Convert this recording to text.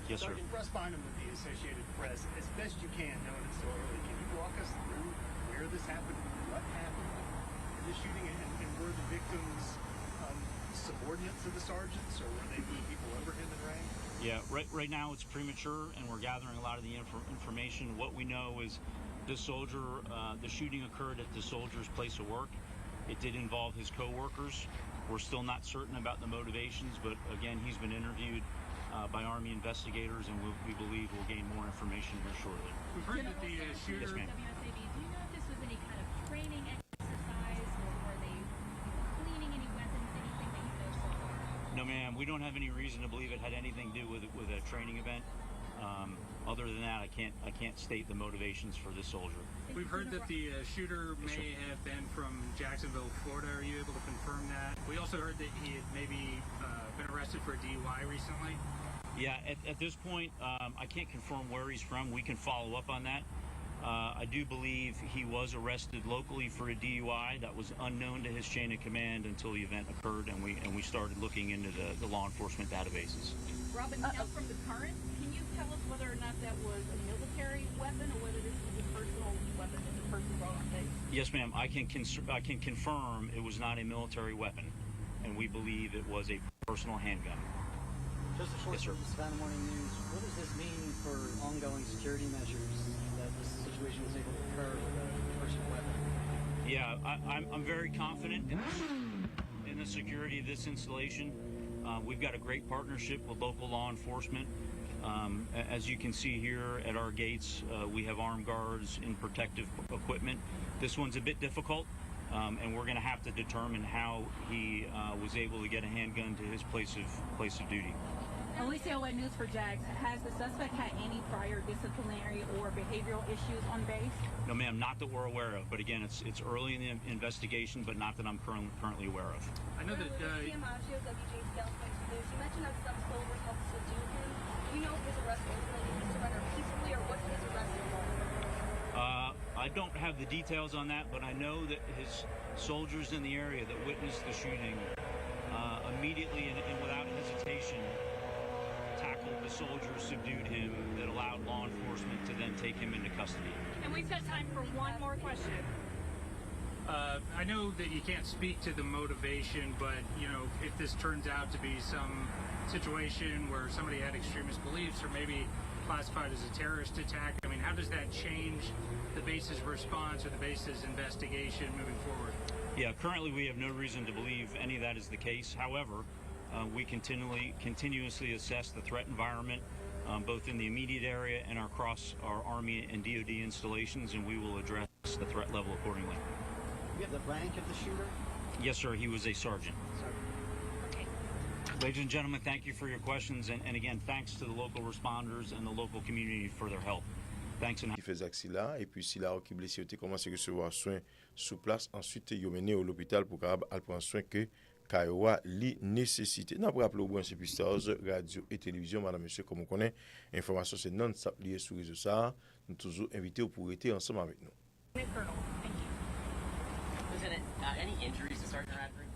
Yes, sir. Sergeant Russ Bynum with the Associated Press. As best you can, knowing it's so early, can you walk us through where this happened, what happened in the shooting, and were the victims subordinates of the sergeants, or were they people over him in rank? Yeah, right now it's premature, and we're gathering a lot of the information. What we know is this soldier, the shooting occurred at the soldier's place of work. It did involve his co-workers. We're still not certain about the motivations, but again, he's been interviewed by Army investigators, and we believe we'll gain more information here shortly. We've heard that the shooter... Yes, ma'am. WSAB, do you know if this was any kind of training exercise, or were they cleaning any weapons, anything that you know so far? No, ma'am. We don't have any reason to believe it had anything to do with a training event. Other than that, I can't state the motivations for this soldier. We've heard that the shooter may have been from Jacksonville, Florida. Are you able to confirm that? We also heard that he had maybe been arrested for a DUI recently. Yeah, at this point, I can't confirm where he's from. We can follow up on that. I do believe he was arrested locally for a DUI that was unknown to his chain of command until the event occurred, and we started looking into the law enforcement databases. Robin, now from the current, can you tell us whether or not that was a military weapon or whether this was a personal weapon that the person brought on base? Yes, ma'am. I can confirm it was not a military weapon, and we believe it was a personal handgun. Just a short from the Savannah Morning News. What does this mean for ongoing security measures that this situation was able to occur with a personal weapon? Yeah, I'm very confident in the security of this installation. We've got a great partnership with local law enforcement. As you can see here at our gates, we have armed guards in protective equipment. This one's a bit difficult, and we're going to have to determine how he was able to get a handgun to his place of duty. Alicia, what news for Jags? Has the suspect had any prior disciplinary or behavioral issues on base? No, ma'am, not that we're aware of. But again, it's early in the investigation, but not that I'm currently aware of. I know that... You mentioned that some soldiers helped subdue him. Do you know if his arrest ultimately was surrendered peacefully, or what his arrest involved? I don't have the details on that, but I know that his soldiers in the area that witnessed the shooting immediately and without hesitation tackled the soldiers, subdued him, that allowed law enforcement to then take him into custody. And we've got time for one more question. I know that you can't speak to the motivation, but, you know, if this turns out to be some situation where somebody had extremist beliefs or maybe classified as a terrorist attack, I mean, how does that change the base's response or the base's investigation moving forward? Yeah, currently we have no reason to believe any of that is the case. However, we continuously assess the threat environment, both in the immediate area and across our Army and DoD installations, and we will address the threat level accordingly. You have the rank of the shooter? Yes, sir. He was a sergeant. Okay. Ladies and gentlemen, thank you for your questions, and again, thanks to the local responders and the local community for their help. Thanks and qui fait accident là et puis si la qui blessé était commencé à recevoir soins sur place, ensuite il mené à l'hôpital pour capable prendre soin que Kaiwa li nécessité. N'a pas rappelé au branché Pstars radio et télévision madame monsieur comme on connaît information c'est non stop lié sur réseau ça nous toujours invités pour être ensemble avec nous. Colonel, thank you. Lieutenant, any injuries to Sergeant Radford?